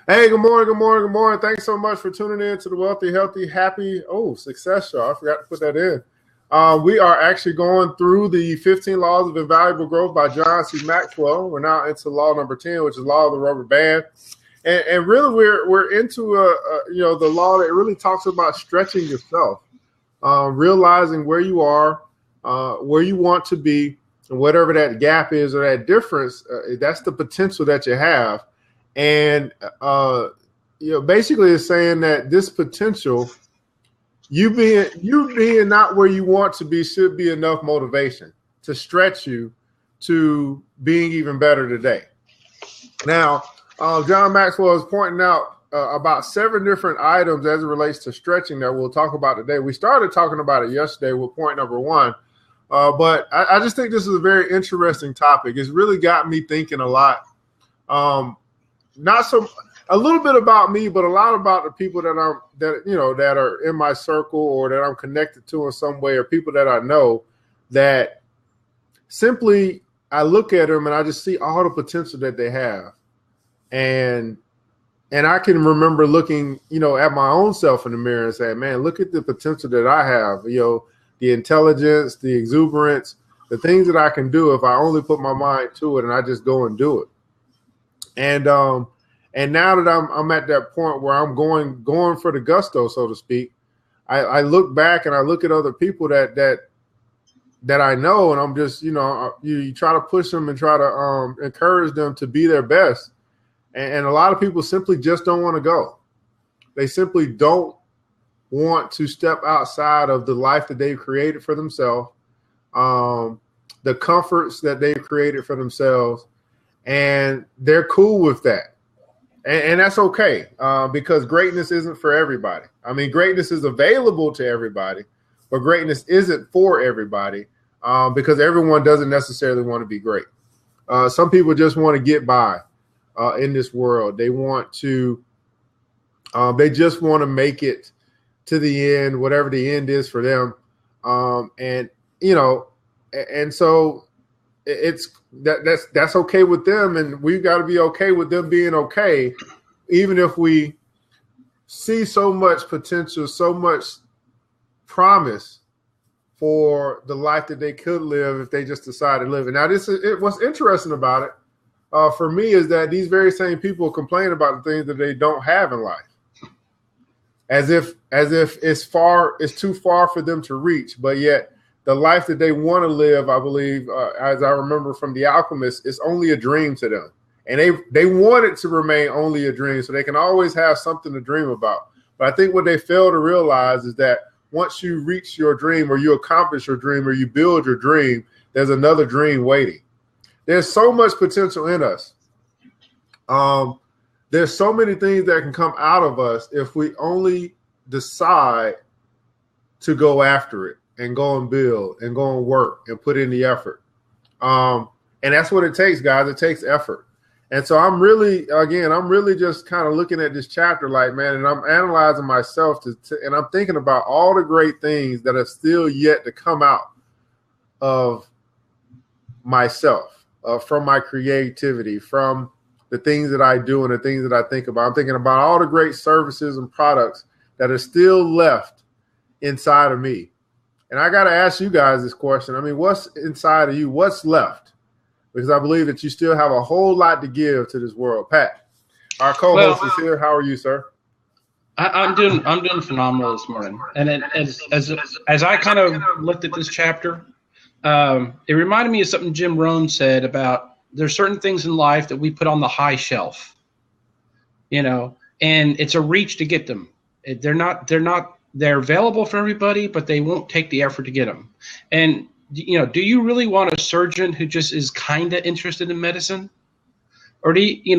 Hey, good morning, good morning, good morning. Thanks so much for tuning in to the Wealthy, Healthy, Happy, Success Show. I forgot to put that in. We are actually going through the 15 Laws of Invaluable Growth by John C. Maxwell. We're now into law number 10, which is law of the rubber band. And really, we're into the law that really talks about stretching yourself, realizing where you are, where you want to be, and whatever that gap is or that difference, that's the potential that you have. And basically, it's saying that this potential, you being not where you want to be, should be enough motivation to stretch you to being even better today. Now, John Maxwell is pointing out about 7 different items as it relates to stretching that we'll talk about today. We started talking about it yesterday with point number 1, but I just think this is a very interesting topic. It's really got me thinking a lot. A little bit about me, but a lot about the people that are in my circle or that I'm connected to in some way, or people that I know that simply I look at them and I just see all the potential that they have. And I can remember looking, at my own self in the mirror and saying, man, look at the potential that I have, the intelligence, the exuberance, the things that I can do if I only put my mind to it and I just go and do it. And now that I'm at that point where I'm going for the gusto, so to speak, I look back and I look at other people that I know, and I'm just, you try to push them and try to encourage them to be their best. And a lot of people simply just don't want to go. They simply don't want to step outside of the life that they've created for themselves, the comforts that they've created for themselves. And they're cool with that. And that's okay, because greatness isn't for everybody. I mean, greatness is available to everybody, but greatness isn't for everybody, because everyone doesn't necessarily want to be great. Some people just want to get by in this world. They want to, they just want to make it to the end, whatever the end is for them. And so that's okay with them, and we've got to be okay with them being okay, even if we see so much potential, so much promise for the life that they could live if they just decide to live it. Now, what's interesting about it for me is that these very same people complain about the things that they don't have in life, as if it's too far for them to reach, but yet the life that they want to live, I believe, as I remember from The Alchemist, is only a dream to them. And they want it to remain only a dream, so they can always have something to dream about. But I think what they fail to realize is that once you reach your dream, or you accomplish your dream, or you build your dream, there's another dream waiting. There's so much potential in us. There's so many things that can come out of us if we only decide to go after it, and go and build and go and work and put in the effort. And that's what it takes, guys. It takes effort. And so I'm really just kind of looking at this chapter like, man, and I'm analyzing myself and I'm thinking about all the great things that are still yet to come out of myself, from my creativity, from the things that I do and the things that I think about. I'm thinking about all the great services and products that are still left inside of me. And I got to ask you guys this question. I mean, what's inside of you? What's left? Because I believe that you still have a whole lot to give to this world. Pat, our co-host is here. How are you, sir? I'm doing phenomenal this morning. And then as I kind of looked at this chapter, it reminded me of something Jim Rohn said about there's certain things in life that we put on the high shelf, and it's a reach to get them. They're available for everybody, but they won't take the effort to get them. And, do you really want a surgeon who just is kind of interested in medicine? Or we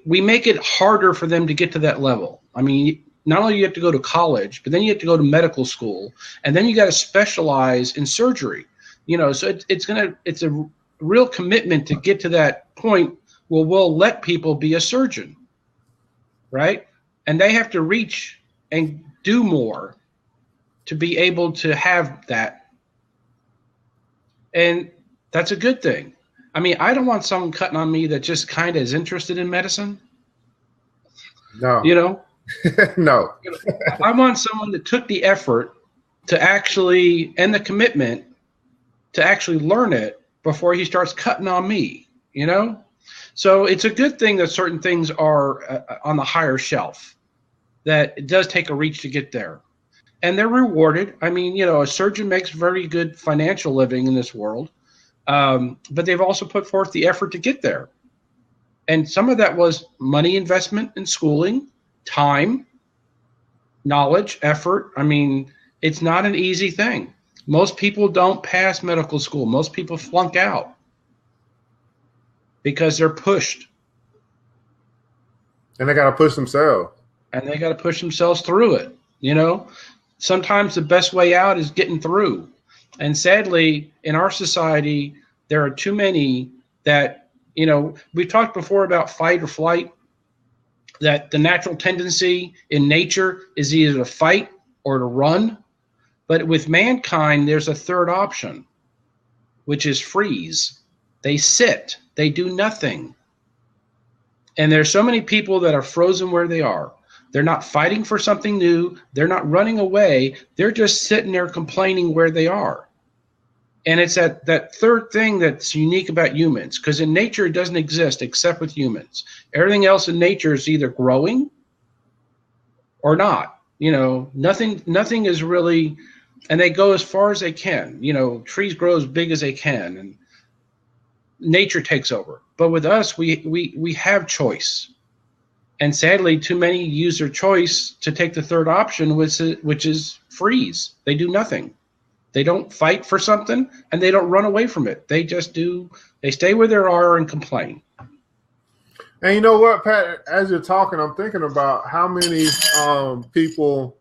make it harder for them to get to that level. I mean, not only you have to go to college, but then you have to go to medical school, and then you got to specialize in surgery. So it's a real commitment to get to that point where we'll let people be a surgeon, right? And they have to reach and do more to be able to have that. And that's a good thing. I mean, I don't want someone cutting on me that just kind of is interested in medicine. No. You know, No. I want someone that took the effort to actually, and the commitment to actually learn it before he starts cutting on me, you know? So it's a good thing that certain things are on the higher shelf, that it does take a reach to get there. And they're rewarded. I mean, you know, a surgeon makes very good financial living in this world, but they've also put forth the effort to get there. And some of that was money investment in schooling, time, knowledge, effort. I mean, it's not an easy thing. Most people don't pass medical school. Most people flunk out because they're pushed. And they got to push themselves. And they got to push themselves through it. You know, sometimes the best way out is getting through. And sadly, in our society, there are too many that, you know, we talked before about fight or flight, that the natural tendency in nature is either to fight or to run. But with mankind, there's a third option, which is freeze. They sit, they do nothing. And there's so many people that are frozen where they are. They're not fighting for something new. They're not running away. They're just sitting there complaining where they are. And it's that third thing that's unique about humans, because in nature, it doesn't exist except with humans. Everything else in nature is either growing or not. You know, nothing is really, and they go as far as they can. You know, trees grow as big as they can, and nature takes over. But with us, we have choice. And sadly, too many use their choice to take the third option, which is freeze. They do nothing. They don't fight for something, and they don't run away from it. They just do. They stay where they are and complain. And you know what, Pat? As you're talking, I'm thinking about how many people,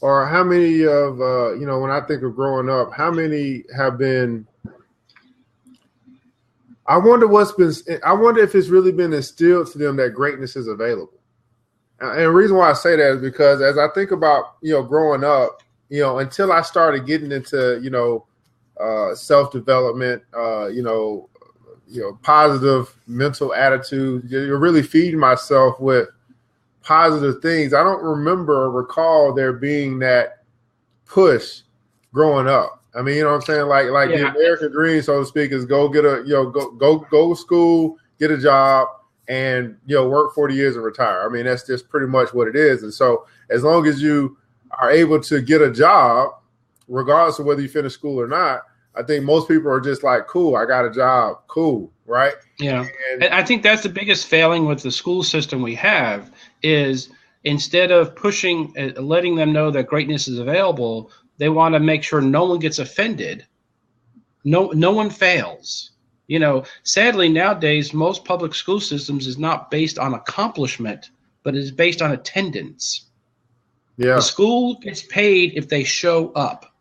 or how many of you know, when I think of growing up, how many have been. I wonder if it's really been instilled to them that greatness is available. And the reason why I say that is because as I think about, you know, growing up, you know, until I started getting into, you know, self-development, you know, positive mental attitude, you're really feeding myself with positive things. I don't remember or recall there being that push growing up. I mean, you know what I'm saying? Like yeah. The American dream, so to speak, is go get a, you know, go to school, get a job, and, you know, work 40 years and retire. I mean, that's just pretty much what it is. And so as long as you are able to get a job, regardless of whether you finish school or not, I think most people are just like, cool, I got a job, cool, right? Yeah. And I think that's the biggest failing with the school system we have is instead of pushing, letting them know that greatness is available, they want to make sure no one gets offended. No one fails. You know, sadly nowadays, most public school systems is not based on accomplishment, but is based on attendance. Yeah. The school gets paid if they show up.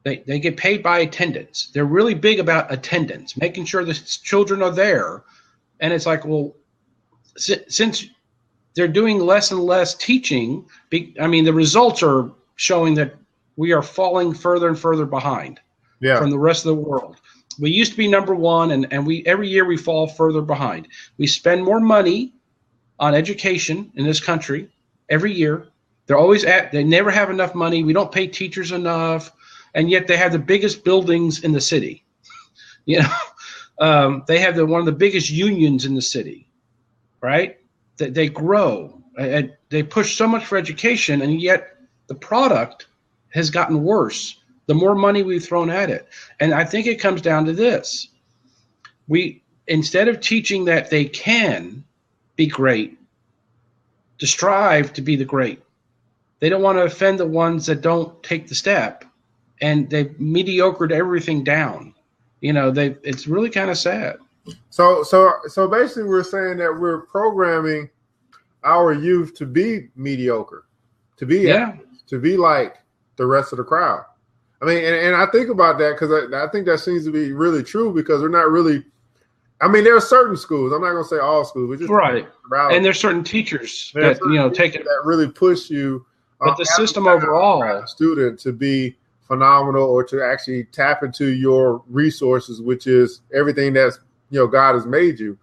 They get paid by attendance. They're really big about attendance, making sure the children are there. And it's like, well, since they're doing less and less teaching, I mean, the results are showing that we are falling further and further behind from the rest of the world. We used to be number one, and we every year we fall further behind. We spend more money on education in this country every year. They never have enough money. We don't pay teachers enough, and yet they have the biggest buildings in the city. You know, they have one of the biggest unions in the city, right? They grow. They push so much for education, and yet the product has gotten worse the more money we've thrown at it. And I think it comes down to this. Instead of teaching that they can be great, to strive to be the great. They don't want to offend the ones that don't take the step, and they've mediocred everything down. You know, it's really kind of sad. So basically we're saying that we're programming our youth to be mediocre, to be like the rest of the crowd. I mean, and I think about that because I think that seems to be really true because we're not really. I mean, there are certain schools. I'm not going to say all schools. We're just right. And there's certain teachers that take it that really push you. But the system overall, student to be phenomenal or to actually tap into your resources, which is everything that's God has made you.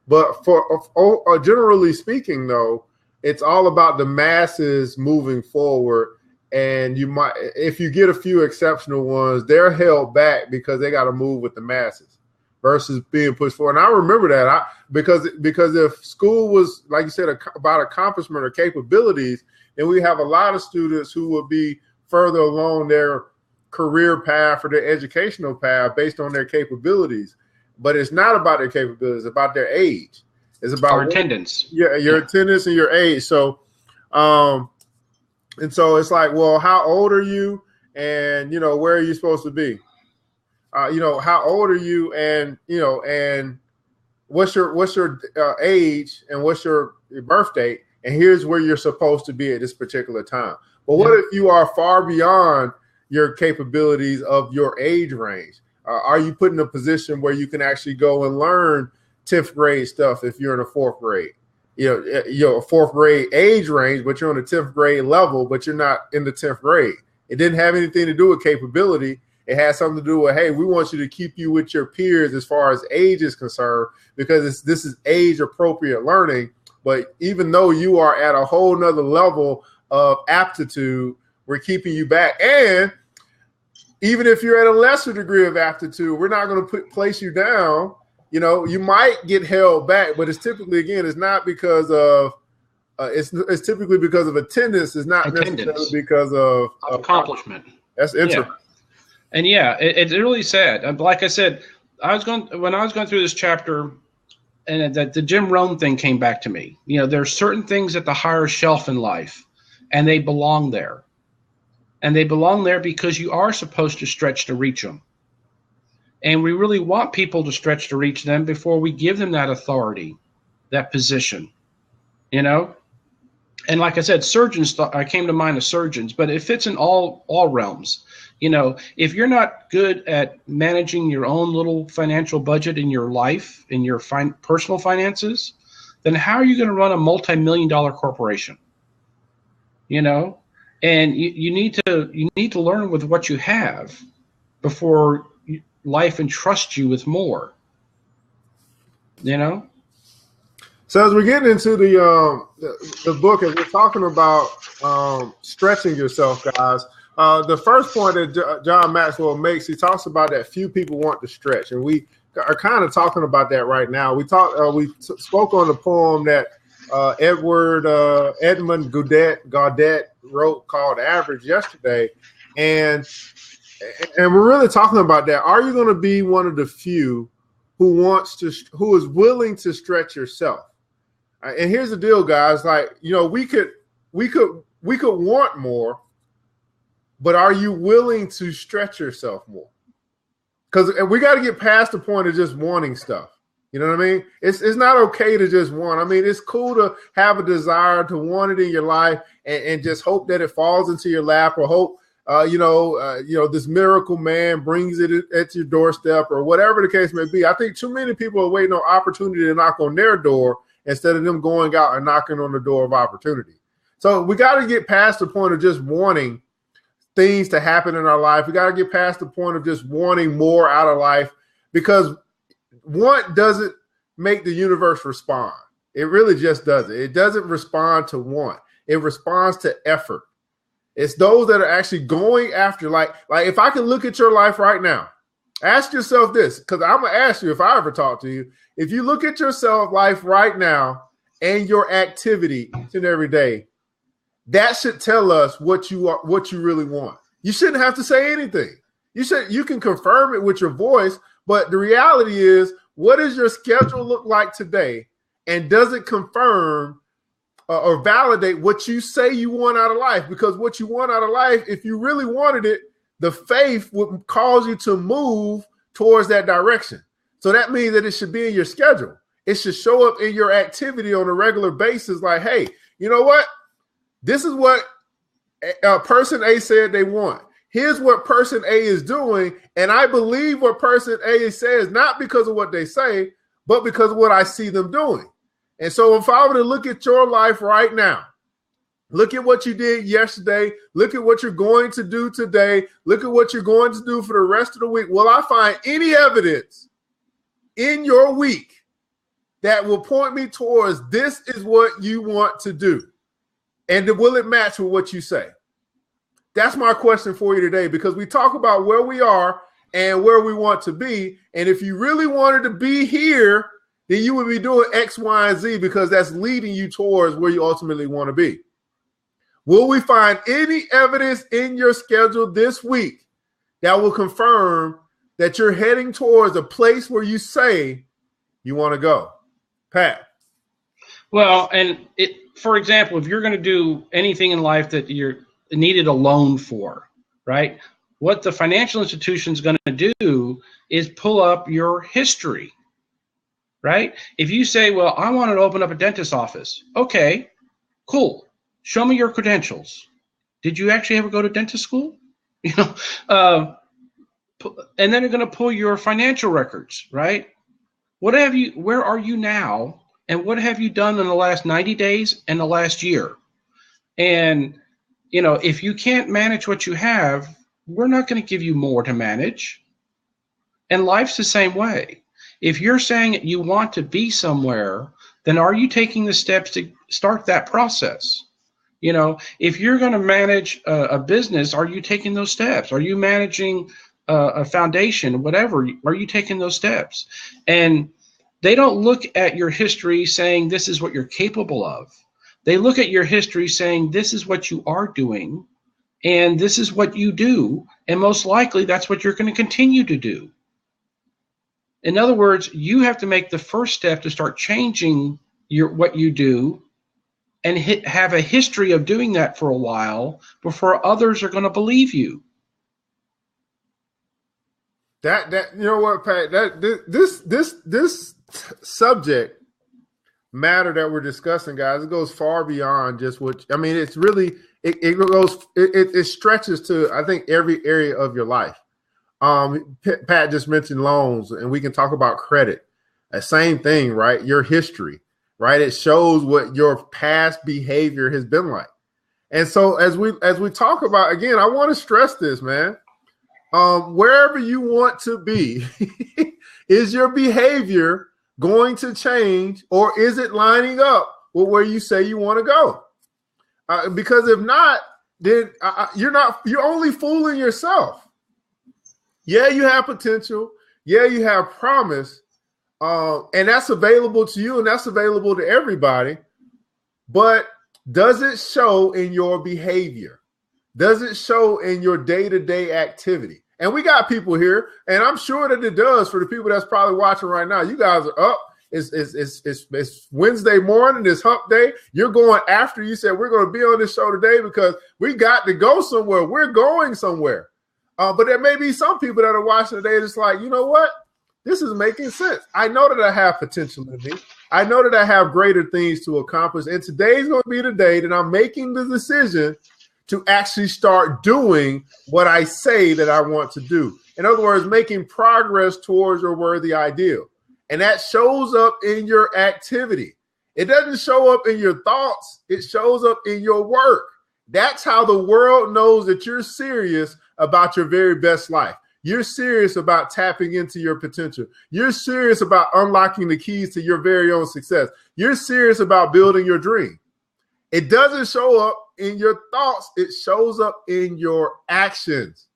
But for generally speaking, though, it's all about the masses moving forward. And you might, if you get a few exceptional ones, they're held back because they got to move with the masses versus being pushed forward. And I remember that because if school was, like you said, about accomplishment or capabilities, then we have a lot of students who will be further along their career path or their educational path based on their capabilities. But it's not about their capabilities; it's about their age. It's about our attendance. Yeah, your attendance and your age. So, and so it's like, well, how old are you? And, where are you supposed to be? How old are you? And, and what's your age and what's your birth date? And here's where you're supposed to be at this particular time. But what if you are far beyond your capabilities of your age range? Are you put in a position where you can actually go and learn 10th grade stuff if you're in a 4th grade? You're a 4th grade age range, but you're on the 10th grade level, but you're not in the 10th grade. It didn't have anything to do with capability. It had something to do with, hey, we want you to keep you with your peers as far as age is concerned, because this is age appropriate learning. But even though you are at a whole nother level of aptitude, we're keeping you back. And even if you're at a lesser degree of aptitude, we're not going to place you down. You might get held back, but it's typically, again, it's not because of it's typically because of attendance. It's not necessarily because of accomplishment. That's interesting. Yeah. And it's really sad. Like I said, when I was going through this chapter, and that the Jim Rohn thing came back to me. There's certain things at the higher shelf in life, and they belong there. And they belong there because you are supposed to stretch to reach them. And we really want people to stretch to reach them before we give them that authority, that position, And like I said, surgeons, I came to mind of surgeons, but it fits in all realms. If you're not good at managing your own little financial budget in your life, in your personal finances, then how are you going to run a multi-million-dollar corporation? And you need to learn with what you have before life entrusts you with more. So as we're getting into the book, as we're talking about stretching yourself, guys, the first point that John Maxwell makes, he talks about that few people want to stretch, and we are kind of talking about that right now. We spoke on the poem that Edmund Gaudet wrote called Average yesterday, and we're really talking about that. Are you going to be one of the few who is willing to stretch yourself? And here's the deal, guys. Like, we could want more, but are you willing to stretch yourself more? Because we got to get past the point of just wanting stuff. You know what I mean? It's not okay to just want. I mean, it's cool to have a desire to want it in your life and just hope that it falls into your lap, or hope this miracle man brings it at your doorstep, or whatever the case may be. I think too many people are waiting on opportunity to knock on their door instead of them going out and knocking on the door of opportunity. So we got to get past the point of just wanting things to happen in our life. We got to get past the point of just wanting more out of life, because want doesn't make the universe respond. It really just doesn't. It doesn't respond to want. It responds to effort. It's those that are actually going after, like if I can look at your life right now, ask yourself this, because I'm going to ask you if I ever talk to you. If you look at yourself life right now and your activity each and every day, that should tell us what you really want. You shouldn't have to say anything. You can confirm it with your voice, but the reality is, what does your schedule look like today? And does it confirm or validate what you say you want out of life? Because what you want out of life, if you really wanted it, the faith would cause you to move towards that direction. So that means that it should be in your schedule. It should show up in your activity on a regular basis. Like, hey, you know what? This is what person A said they want. Here's what person A is doing. And I believe what person A says, not because of what they say, but because of what I see them doing. And so if I were to look at your life right now, look at what you did yesterday, look at what you're going to do today, look at what you're going to do for the rest of the week. Will I find any evidence in your week that will point me towards this is what you want to do? And will it match with what you say? That's my question for you today, because we talk about where we are and where we want to be. And if you really wanted to be here, then you would be doing X, Y, and Z, because that's leading you towards where you ultimately want to be. Will we find any evidence in your schedule this week that will confirm that you're heading towards a place where you say you want to go? Pat. Well, and for example, if you're going to do anything in life that you're needed a loan for, right? What the financial institution is going to do is pull up your history, right? If you say, well, I want to open up a dentist office. Okay, cool. Show me your credentials. Did you actually ever go to dentist school? You know, and then they're going to pull your financial records, right? Where are you now? And what have you done in the last 90 days and the last year? And, you know, if you can't manage what you have, we're not going to give you more to manage. And life's the same way. If you're saying you want to be somewhere, then are you taking the steps to start that process? You know, if you're going to manage a business, are you taking those steps? Are you managing a foundation, whatever? Are you taking those steps? And they don't look at your history saying this is what you're capable of. They look at your history saying this is what you are doing, and this is what you do, and most likely that's what you're going to continue to do. In other words, you have to make the first step to start changing what you do and have a history of doing that for a while before others are going to believe you. That you know what, Pat? This subject matter that we're discussing, guys, it goes far beyond just what I mean. It's really it stretches to, I think, every area of your life. Pat just mentioned loans, and we can talk about credit. The same thing, right? Your history, right? It shows what your past behavior has been like. And so as we talk about, again, I want to stress this, man. Wherever you want to be, is your behavior going to change, or is it lining up with where you say you want to go? Because if not, then you're only fooling yourself. Yeah, you have potential. Yeah, you have promise. And that's available to you, and that's available to everybody. But does it show in your behavior? Does it show in your day-to-day activity? And we got people here, and I'm sure that it does for the people that's probably watching right now. You guys are up. It's Wednesday morning. It's hump day. You're going after. You said we're going to be on this show today because we got to go somewhere. We're going somewhere. But there may be some people that are watching today that's like, you know what? This is making sense. I know that I have potential in me. I know that I have greater things to accomplish. And today's going to be the day that I'm making the decision to actually start doing what I say that I want to do. In other words, making progress towards your worthy ideal. And that shows up in your activity. It doesn't show up in your thoughts. It shows up in your work. That's how the world knows that you're serious about your very best life. You're serious about tapping into your potential. You're serious about unlocking the keys to your very own success. You're serious about building your dream. It doesn't show up in your thoughts. It shows up in your actions,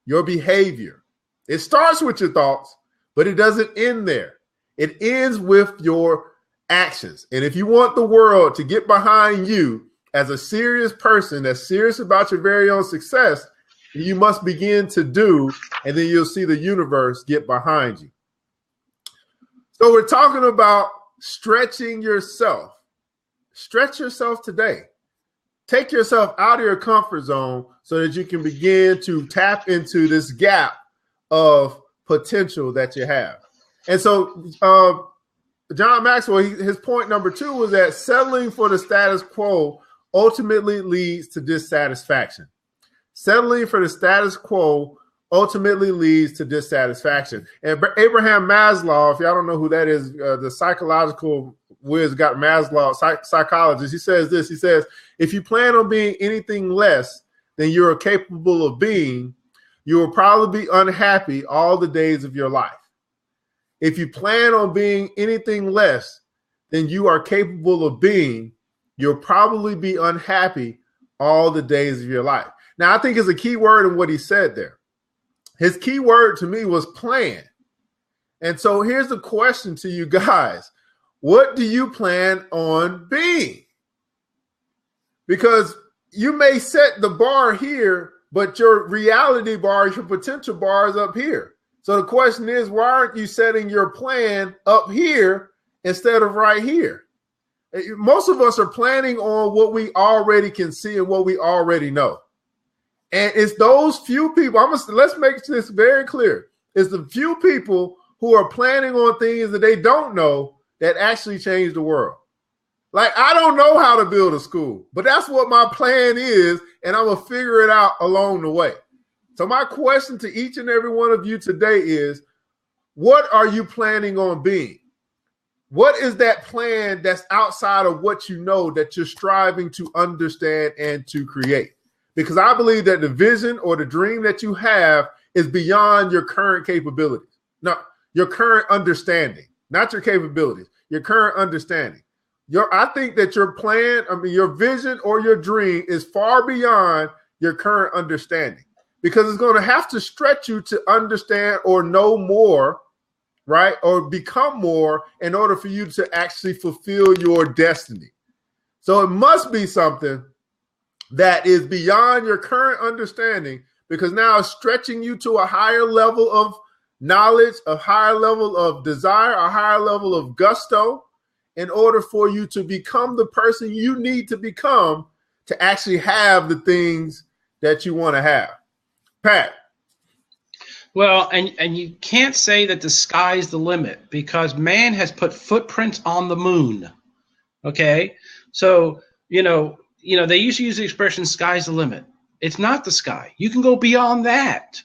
your behavior. It starts with your thoughts, but it doesn't end there. It ends with your actions. And if you want the world to get behind you as a serious person that's serious about your very own success, you must begin to do, and then you'll see the universe get behind you. So we're talking about stretching yourself. Stretch yourself today. Take yourself out of your comfort zone so that you can begin to tap into this gap of potential that you have. And so John Maxwell, his point number 2 was that settling for the status quo ultimately leads to dissatisfaction. Settling for the status quo ultimately leads to dissatisfaction. And Abraham Maslow, if y'all don't know who that is, the psychological whiz got Maslow, psychologist, he says this. He says, if you plan on being anything less than you're capable of being, you will probably be unhappy all the days of your life. If you plan on being anything less than you are capable of being, you'll probably be unhappy all the days of your life. Now, I think it's a key word in what he said there. His key word to me was plan. And so here's the question to you guys. What do you plan on being? Because you may set the bar here, but your reality bar, your potential bar is up here. So the question is, why aren't you setting your plan up here instead of right here? Most of us are planning on what we already can see and what we already know. And it's those few people, let's make this very clear. It's the few people who are planning on things that they don't know that actually change the world. Like, I don't know how to build a school, but that's what my plan is, and I'm going to figure it out along the way. So my question to each and every one of you today is, what are you planning on being? What is that plan that's outside of what you know that you're striving to understand and to create? Because I believe that the vision or the dream that you have is beyond your current capabilities. No, your current understanding, not your capabilities, your current understanding. I think that your plan, your vision or your dream is far beyond your current understanding, because it's going to have to stretch you to understand or know more, right? Or become more in order for you to actually fulfill your destiny. So it must be something that is beyond your current understanding, because now it's stretching you to a higher level of knowledge, a higher level of desire, a higher level of gusto, in order for you to become the person you need to become to actually have the things that you want to have. Pat. Well, and you can't say that the sky's the limit, because man has put footprints on the moon. Okay? So, they used to use the expression sky's the limit. It's not the sky. You can go beyond that.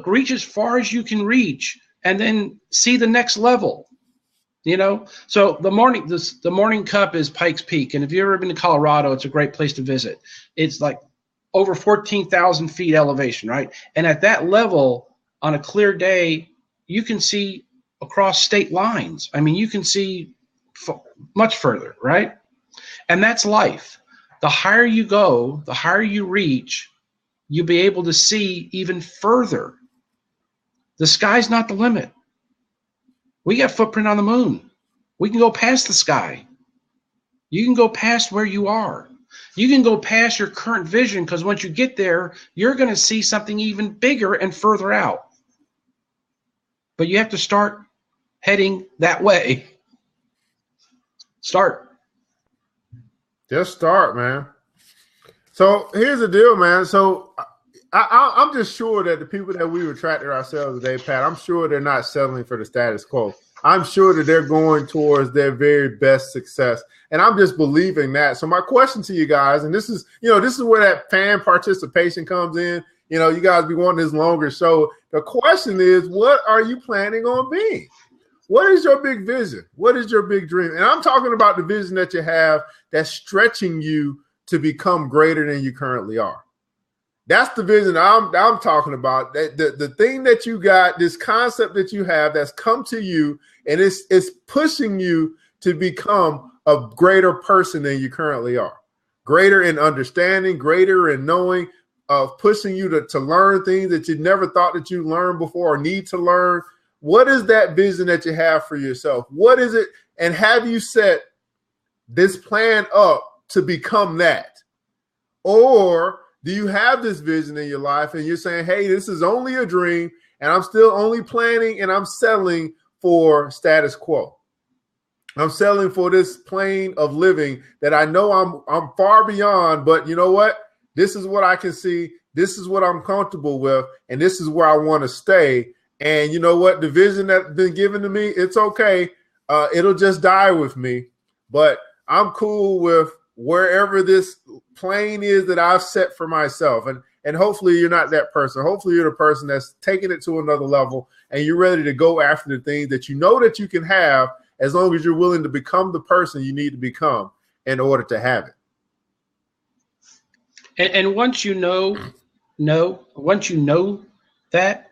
Reach as far as you can reach and then see the next level. So the morning cup is Pikes Peak. And if you've ever been to Colorado, it's a great place to visit. It's like over 14,000 feet elevation, right? And at that level, on a clear day, you can see across state lines. I mean, you can see much further, right? And that's life. The higher you go, the higher you reach, you'll be able to see even further. The sky's not the limit. We got footprint on the moon. We can go past the sky. You can go past where you are. You can go past your current vision, because once you get there, you're going to see something even bigger and further out. But you have to start heading that way. Start. Just start, man. So here's the deal, man. So I'm just sure that the people that we've attracted ourselves today, Pat, I'm sure they're not settling for the status quo. I'm sure that they're going towards their very best success. And I'm just believing that. So my question to you guys, and this is where that fan participation comes in. You guys be wanting this longer show. The question is, what are you planning on being? What is your big vision? What is your big dream? And I'm talking about the vision that you have that's stretching you to become greater than you currently are. That's the vision I'm talking about. The thing that you got, this concept that you have that's come to you, and it's pushing you to become a greater person than you currently are. Greater in understanding, greater in knowing, of pushing you to learn things that you never thought that you learned before or need to learn. What is that vision that you have for yourself? What is it? And have you set this plan up to become that? Or do you have this vision in your life and you're saying, hey, this is only a dream and I'm still only planning and I'm settling for status quo? I'm settling for this plane of living that I know I'm far beyond, but you know what? This is what I can see. This is what I'm comfortable with. And this is where I want to stay. And you know what? The vision that's been given to me, it's okay. It'll just die with me. But I'm cool with wherever this plane is that I've set for myself. And hopefully you're not that person. Hopefully you're the person that's taking it to another level and you're ready to go after the things that you know that you can have, as long as you're willing to become the person you need to become in order to have it. And once you know that,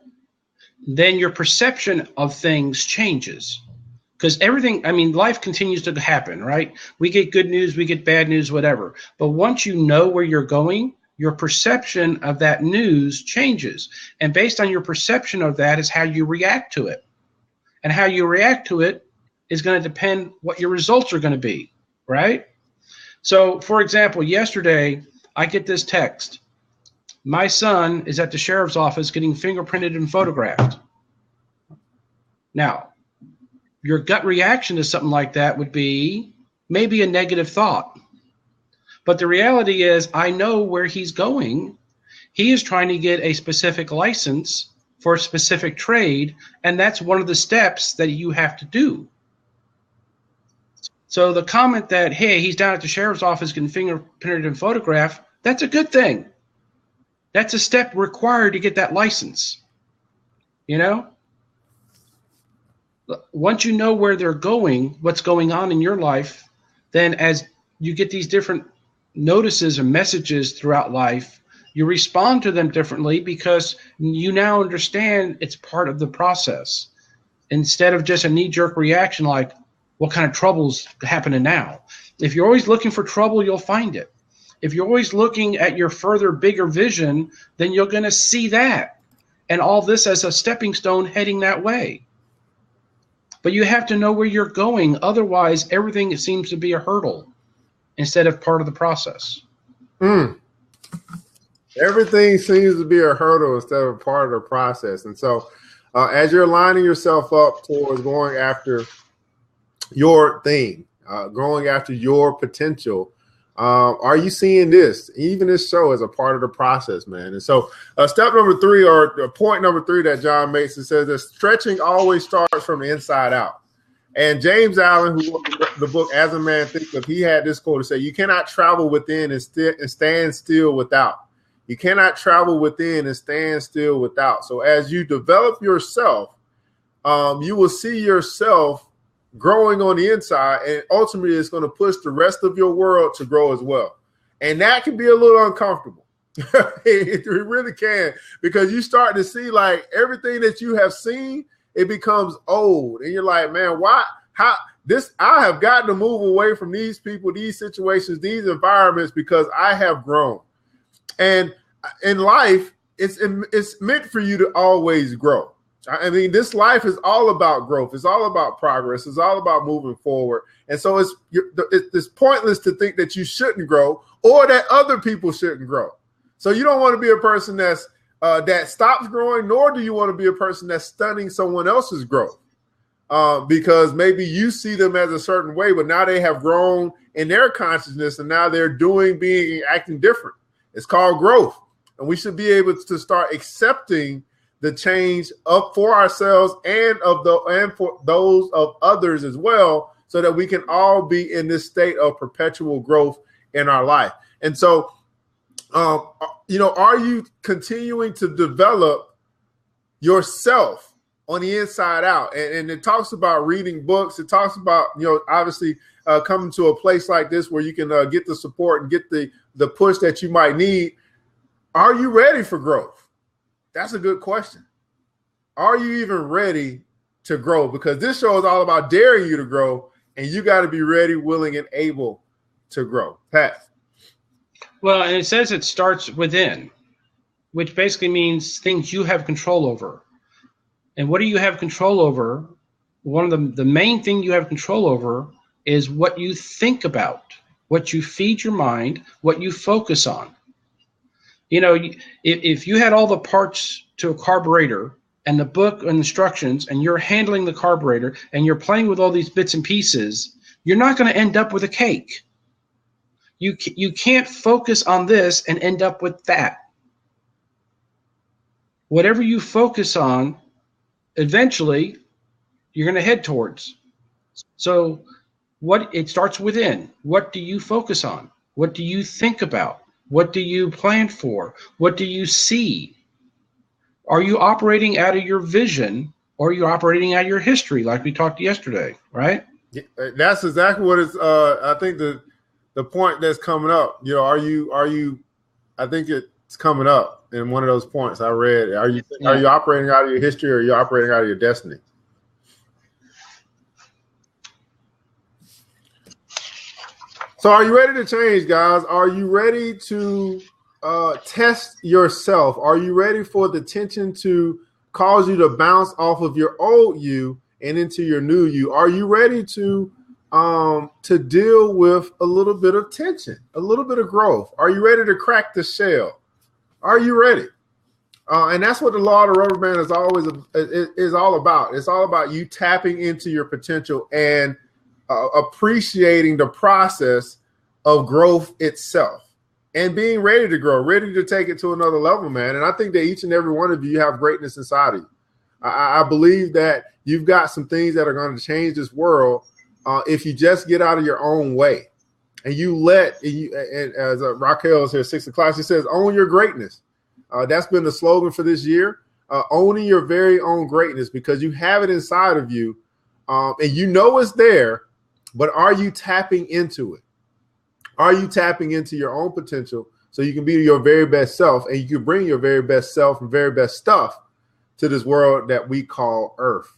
then your perception of things changes. Because everything, I mean, life continues to happen, right? We get good news, we get bad news, whatever. But once you know where you're going, your perception of that news changes. And based on your perception of that is how you react to it. And how you react to it is going to depend what your results are going to be, right? So, for example, yesterday, I get this text. My son is at the sheriff's office getting fingerprinted and photographed. Now, your gut reaction to something like that would be maybe a negative thought. But the reality is, I know where he's going. He is trying to get a specific license for a specific trade, and that's one of the steps that you have to do. So the comment that, hey, he's down at the sheriff's office getting fingerprinted and photographed, that's a good thing. That's a step required to get that license. You know? Once you know where they're going, what's going on in your life, then as you get these different notices and messages throughout life, you respond to them differently because you now understand it's part of the process. Instead of just a knee-jerk reaction like, what kind of trouble's happening now? If you're always looking for trouble, you'll find it. If you're always looking at your further, bigger vision, then you're going to see that. And all this as a stepping stone heading that way. But you have to know where you're going. Otherwise, everything seems to be a hurdle instead of part of the process. Everything seems to be a hurdle instead of part of the process. And so as you're lining yourself up towards going after your thing, going after your potential, are you seeing this, even this show, as a part of the process, man? And so step number 3, or point number 3 that John makes, it says that stretching always starts from the inside out. And James Allen, who wrote the book As a Man Thinketh, he had this quote to say, you cannot travel within and stand still without. You cannot travel within and stand still without. So as you develop yourself, you will see yourself growing on the inside, and ultimately it's going to push the rest of your world to grow as well. And that can be a little uncomfortable. It really can, because you start to see like everything that you have seen, it becomes old. And you're like, man, I have gotten to move away from these people, these situations, these environments, because I have grown. And in life, it's meant for you to always grow. I mean, this life is all about growth. It's all about progress. It's all about moving forward. And so it's pointless to think that you shouldn't grow or that other people shouldn't grow. So you don't want to be a person that stops growing, nor do you want to be a person that's stunning someone else's growth because maybe you see them as a certain way, but now they have grown in their consciousness and now they're being, acting different. It's called growth. And we should be able to start accepting the change up for ourselves and for those of others as well, so that we can all be in this state of perpetual growth in our life. And so, are you continuing to develop yourself on the inside out? And it talks about reading books. It talks about, obviously coming to a place like this where you can get the support and get the push that you might need. Are you ready for growth? That's a good question. Are you even ready to grow? Because this show is all about daring you to grow, and you got to be ready, willing, and able to grow. Pat. Well, and it says it starts within, which basically means things you have control over. And what do you have control over? One of the main thing you have control over is what you think about, what you feed your mind, what you focus on. If you had all the parts to a carburetor and the book and instructions, and you're handling the carburetor and you're playing with all these bits and pieces, you're not going to end up with a cake. You can't focus on this and end up with that. Whatever you focus on, eventually you're going to head towards. So it starts within. What do you focus on? What do you think about? What do you plan for? What do you see? Are you operating out of your vision, or are you operating out of your history, like we talked yesterday, right? That's exactly what it's. I think the point that's coming up. Are you? I think it's coming up in one of those points I read. Are you operating out of your history, or are you operating out of your destiny? So are you ready to change, guys? Are you ready to test yourself? Are you ready for the tension to cause you to bounce off of your old you and into your new you? Are you ready to deal with a little bit of tension, a little bit of growth? Are you ready to crack the shell? Are you ready? And that's what the law of the rubber band is always is all about. It's all about you tapping into your potential and appreciating the process of growth itself and being ready to grow, ready to take it to another level, man. And I think that each and every one of you have greatness inside of you. I believe that you've got some things that are going to change this world if you just get out of your own way and you let, and as Raquel is here, 6 o'clock, she says, own your greatness. That's been the slogan for this year, owning your very own greatness, because you have it inside of you and you know it's there, but are you tapping into it? Are you tapping into your own potential so you can be your very best self and you can bring your very best self and very best stuff to this world that we call Earth?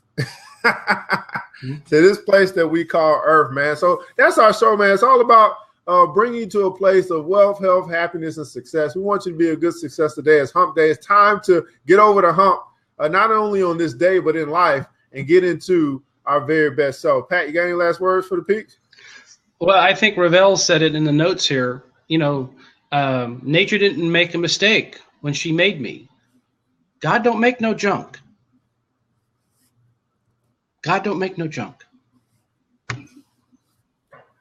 To this place that we call Earth, man. So that's our show, man. It's all about bringing you to a place of wealth, health, happiness, and success. We want you to be a good success today. It's hump day. It's time to get over the hump, not only on this day, but in life, and get into our very best self. Pat, you got any last words for the peeps? Well, I think Ravel said it in the notes here. You know, nature didn't make a mistake when she made me. God don't make no junk. God don't make no junk.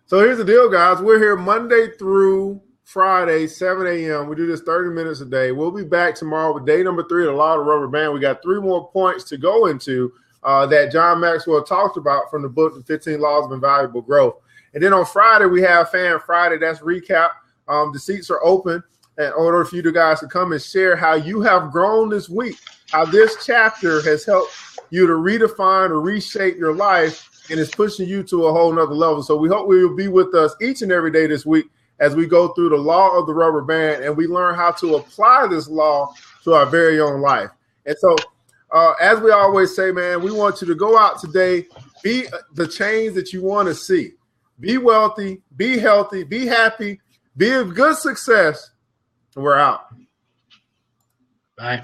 So here's the deal, guys. We're here Monday through Friday, 7 a.m. We do this 30 minutes a day. We'll be back tomorrow with day number 3 of the Law of the Rubber Band. We got 3 more points to go into that John Maxwell talked about from the book, The 15 Laws of Invaluable Growth. And then on Friday, we have Fan Friday. That's recap. The seats are open in order for you guys to come and share how you have grown this week, how this chapter has helped you to redefine or reshape your life and is pushing you to a whole nother level. So we hope you'll be with us each and every day this week as we go through the law of the rubber band and we learn how to apply this law to our very own life. And so as we always say, man, we want you to go out today, be the change that you want to see. Be wealthy, be healthy, be happy, be of good success, and we're out. Bye.